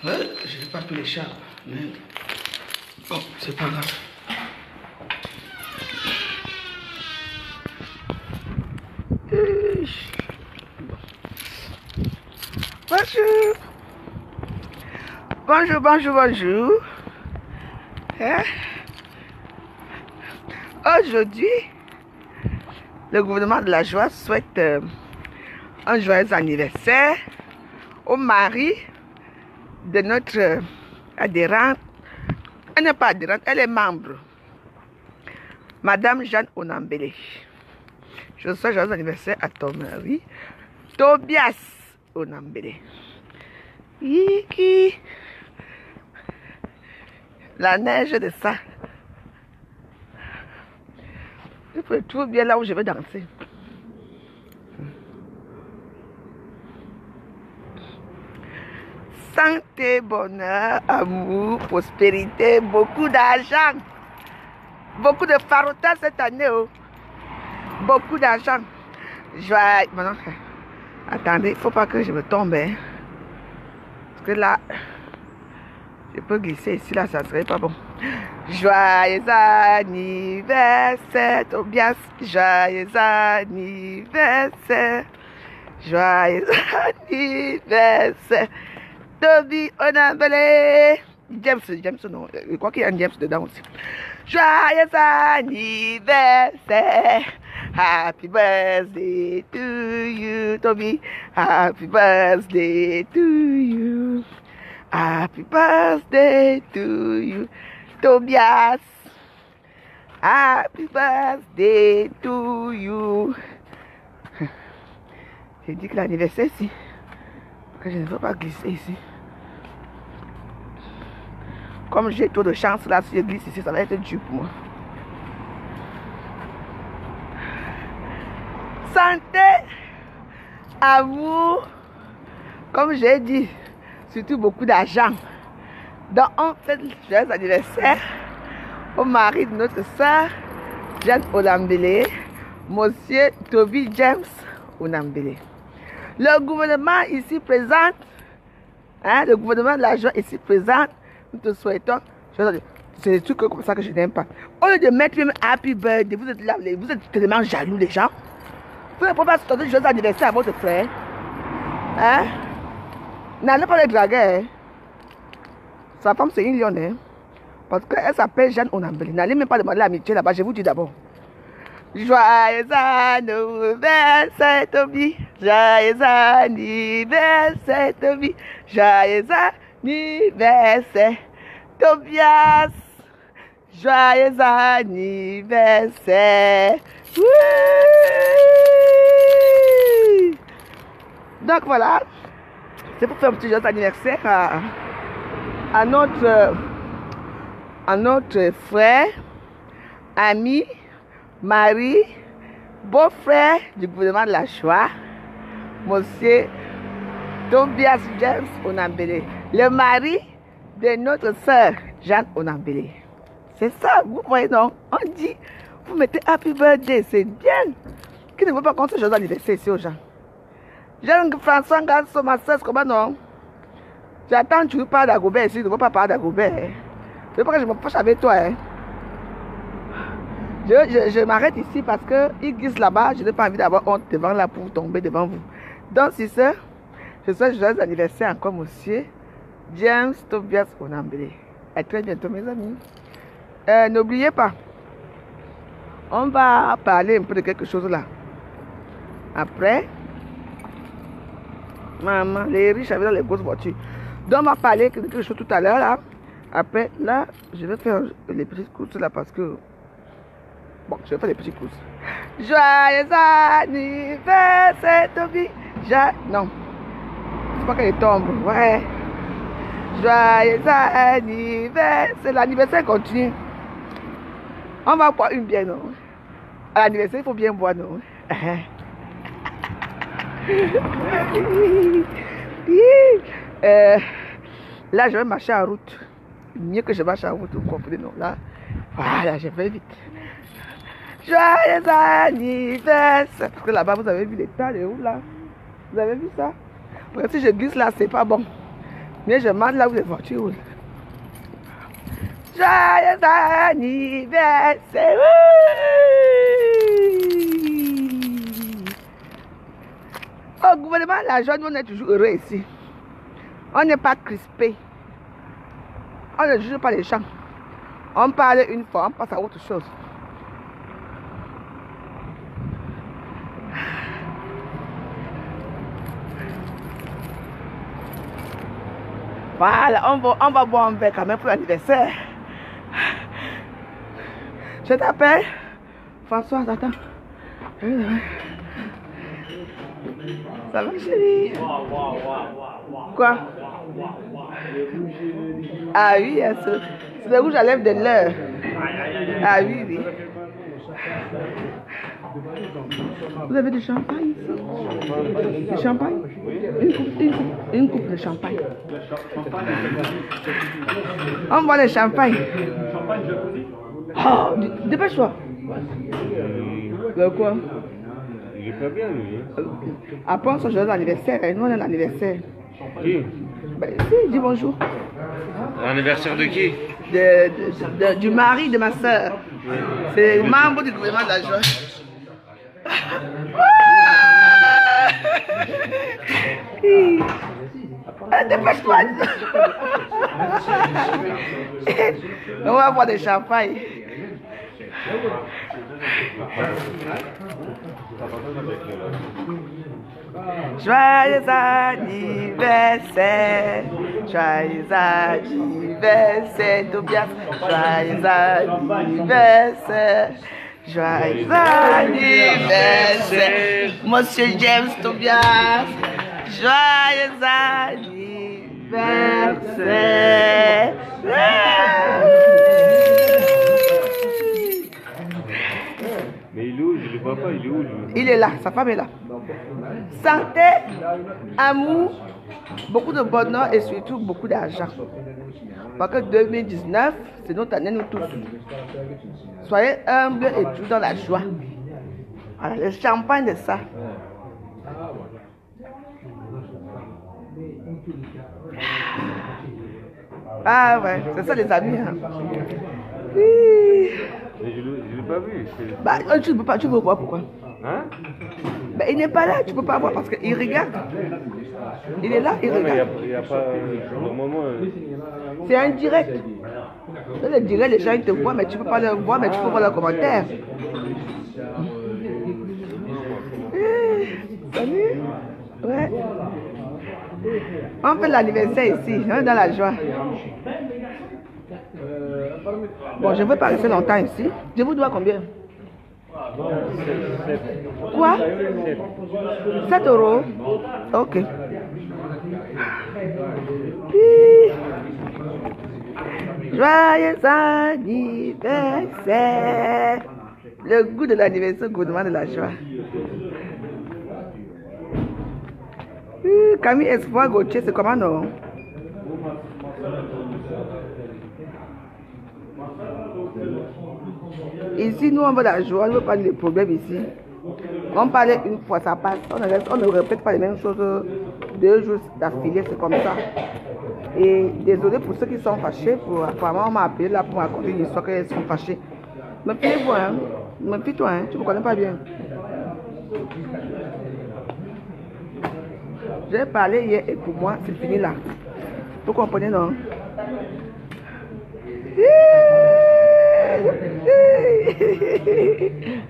Ouais, je n'ai pas pris l'écharpe. Mais bon, c'est pas grave. Bonjour. Bonjour, bonjour, bonjour. Hein? Aujourd'hui, le gouvernement de la joie souhaite un joyeux anniversaire au mari de notre adhérente. Elle n'est pas adhérente, elle est membre. Madame Jeanne Onambele. Je souhaite joyeux anniversaire à ton mari, Tobias Onambele. Yiki. La neige de ça. Je peux trouver bien là où je vais danser. Santé, bonheur, amour, prospérité, beaucoup d'argent. Beaucoup de farotas cette année. Oh. Beaucoup d'argent. Joyeux. Maintenant, attendez, il ne faut pas que je me tombe. Hein. Parce que là, je peux glisser ici, là, ça ne serait pas bon. Joyeux anniversaire, Tobias. Joyeux anniversaire. Joyeux anniversaire. Toby Onambele. James, non. Je crois qu'il y a un James dedans aussi. Joyeux anniversaire. Happy birthday to you, Toby. Happy birthday to you. Happy birthday to you, Tobias. Happy birthday to you. J'ai dit que l'anniversaire ici, que je ne veux pas glisser ici. Comme j'ai trop de chance là, si je glisse ici, ça va être dur pour moi. Santé, amour, comme j'ai dit, surtout beaucoup d'argent. Donc on fait le joyeux anniversaire au mari de notre soeur, Jeanne Onambele, monsieur Toby James Onambele. Le gouvernement ici présent, hein, le gouvernement de la joie ici présent, nous te souhaitons, c'est des trucs comme ça que je n'aime pas. Au lieu de mettre même happy birthday, vous êtes là, vous êtes tellement jaloux les gens. Vous ne pouvez pas souhaiter joyeux anniversaire à votre frère. Hein? N'allez pas les draguer. Hein? Sa femme c'est une lionne. Hein? Parce qu'elle s'appelle Jeanne Onambele. N'allez même pas demander l'amitié là-bas, je vous dis d'abord. Joyeux anniversaire Toby. Joyeux anniversaire Toby. Joyeux anniversaire Tobias. Joyeux anniversaire. Oui. Donc voilà, c'est pour faire un petit joyeux anniversaire à notre frère, ami, mari, beau-frère du gouvernement de la joie, monsieur Tobias James Onambele, le mari de notre soeur Jeanne Onambele. C'est ça, vous voyez non? On dit, vous mettez happy birthday, c'est bien. Qui ne veut pas qu'on se joyeux anniversaire ici aux gens? Jeune François Ganso, ma soeur, comment non? J'attends que tu parles d'Agobert ici, tu ne veux pas parler d'Agobert. Hein? Je veux pas que je me fâche avec toi. Hein? Je m'arrête ici parce qu'il glisse là-bas, je n'ai pas envie d'avoir honte devant là pour tomber devant vous. Donc, si ça, je souhaite joyeux anniversaire encore, monsieur James Tobias Onambele. À très bientôt, mes amis. N'oubliez pas, on va parler un peu de quelque chose là. Après, maman, les riches avaient dans les grosses voitures. Donc, on va parler de quelque chose tout à l'heure là. Après, là, je vais faire les petites courses là parce que. Bon, je vais faire les petites courses. Joyeux anniversaire, Toby. Non. C'est pas qu'elle tombe. Ouais. Joyeux anniversaire. L'anniversaire continue. On va boire une bière, non? À l'anniversaire, il faut bien boire, non? Là, je vais marcher en route. Mieux que je marche en route, vous comprenez, non? Là, voilà, je vais vite. Joyeux anniversaire! Parce que là-bas, vous avez vu les tas de où là? Vous avez vu ça? Parce que si je glisse là, c'est pas bon. Mais je demande là où les voitures roulent. Joyeux anniversaire! Au gouvernement, la joie, nous on est toujours heureux ici. On n'est pas crispé. On ne juge pas les gens. On parle une fois, on passe à autre chose. Voilà, on va boire un verre quand même pour l'anniversaire. Je t'appelle François, attends. Ça va chérie? Quoi? Ah oui, c'est le rouge à lèvres de l'heure. Ah oui, oui. Vous avez du champagne ici? Du champagne? Une coupe de champagne. On boit le champagne. Oh, dépêche-toi. Quoi? Il est pas bien lui. Après, on se joue l'anniversaire. Nous, on a l'anniversaire. Qui? Ben, si, dis bonjour. L'anniversaire de qui? Du mari de ma soeur. C'est le membre du gouvernement de la joie. Dépêche-toi. On va boire des champagne. Joyeux anniversaire, joyeux anniversaire, Tobias, joyeux anniversaire, joyeux anniversaire, Monsieur James Tobias, joyeux anniversaire. Mais il est où? Je le vois pas, il est où lui? Il est là, sa femme est là. Santé, amour, beaucoup de bonheur et surtout beaucoup d'argent. Parce que 2019, c'est notre année nous tous. Soyez humbles et tout dans la joie. Voilà, le champagne de ça. Ah ouais, c'est ça les amis. Hein. Oui. Mais je l'ai pas vu. Bah, tu ne peux voir pourquoi. Hein? Ben, il n'est pas là, tu ne peux pas voir parce qu'il regarde. Il est là, il regarde. Il n'y a pas. Normalement. C'est un direct. Dans le direct, les gens ils te voient, mais tu ne peux pas le voir, mais tu peux voir leurs commentaires. Salut. Ouais. On fait l'anniversaire ici, on est dans la joie. Bon, je ne veux pas rester longtemps ici. Je vous dois combien? Quoi? 7 €? Ok. Joyeux anniversaire. Le goût de l'anniversaire, le gouvernement de la joie. Camille Espoir Gauthier, c'est comment non? Ici, nous, on veut la joie, on ne veut pas les problèmes ici. On parlait une fois, ça passe. On ne répète pas les mêmes choses 2 jours d'affilée, c'est comme ça. Et désolé pour ceux qui sont fâchés. Apparemment, on m'a appelé là pour raconter une histoire qu'ils sont fâchés. Mais fiez-vous, hein. Mais fie-toi, hein. Tu ne me connais pas bien. J'ai parlé hier et pour moi, c'est fini là. Vous comprenez, non?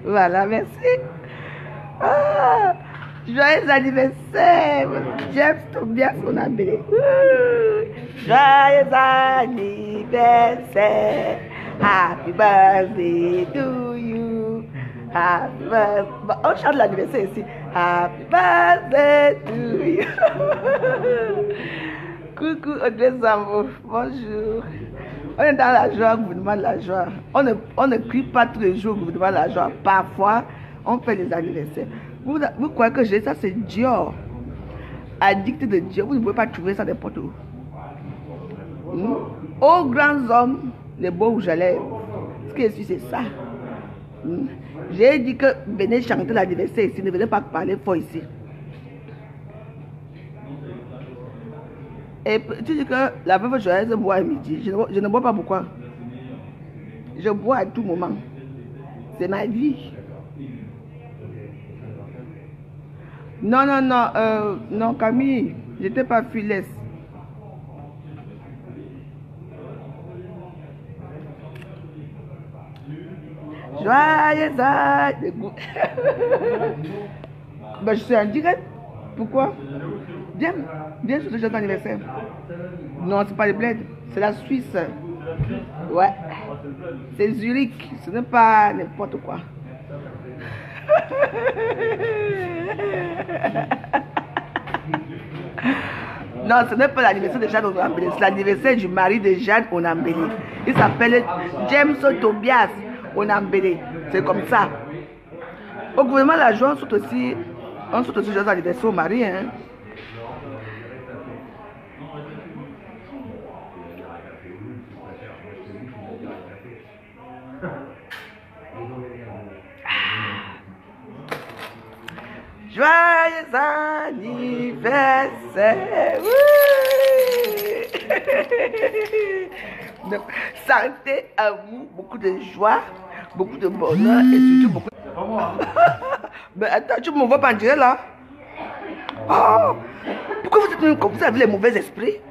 Voilà, merci. Ah, joyeux anniversaire, James Tobias, on a appelé. Joyeux anniversaire, happy birthday to you. Happy birthday. On chante l'anniversaire ici. Happy birthday to you. Coucou Audrey Zambo, bonjour. On est dans la joie, gouvernement de la joie. On ne crie pas tous les jours, gouvernement de la joie. Parfois, on fait des anniversaires. Vous croyez que ça c'est Dior? Addict de Dior, vous ne pouvez pas trouver ça n'importe où. Aux grands hommes, les beaux rouges à lèvres. Ce que je suis, c'est ça. J'ai dit que venez chanter l'anniversaire ici, ne venez pas parler fort ici. Et tu dis que la veuve joyeuse boit à midi. Je ne bois pas pourquoi. Je bois à tout moment. C'est ma vie. Non, non, non, non, Camille, j'étais pas filaise. Joyeux anniversaire. Ben, je suis en direct. Pourquoi? Viens sur le joyeux anniversaire. Non, c'est pas le bled, c'est la Suisse. Ouais. C'est Zurich, ce n'est pas n'importe quoi. Non, ce n'est pas l'anniversaire de Jeanne Onambélé, c'est l'anniversaire du mari de Jeanne Onambélé. Il s'appelle James Tobias Onambélé. C'est comme ça. Au gouvernement, la joie, on saute aussi joyeux anniversaire au mari. Hein. Joyeux anniversaire. Oui. Santé, amour, beaucoup de joie, beaucoup de bonheur et surtout beaucoup de... Mais attends, tu me vois pas en direct là? Oh, pourquoi vous êtes comme vous avez les mauvais esprits?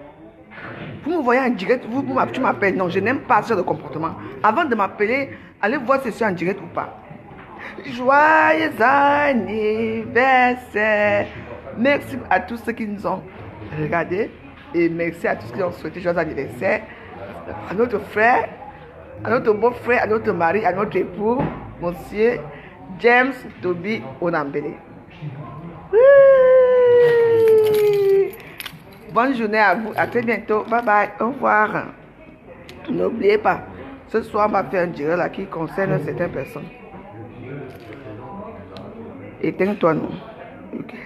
Vous me voyez en direct, tu m'appelles. Non, je n'aime pas ce genre de comportement. Avant de m'appeler, allez voir si je suis en direct ou pas. Joyeux anniversaire. Merci à tous ceux qui nous ont regardés. Et merci à tous ceux qui ont souhaité joyeux anniversaire. À notre frère, à notre beau-frère, à notre mari, à notre époux, monsieur James Toby Onambélé. Oui. Bonne journée à vous. À très bientôt. Bye bye. Au revoir. N'oubliez pas, ce soir, on va faire un direct là qui concerne certaines personnes. Éteins-toi, non. Okay.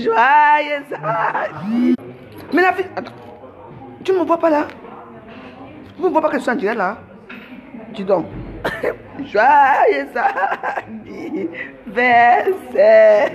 Joyeux anniversaire. Mais la fille, attends. Tu ne me vois pas là? Tu ne me vois pas que je suis en direct là? Dis donc. Joyeux anniversaire.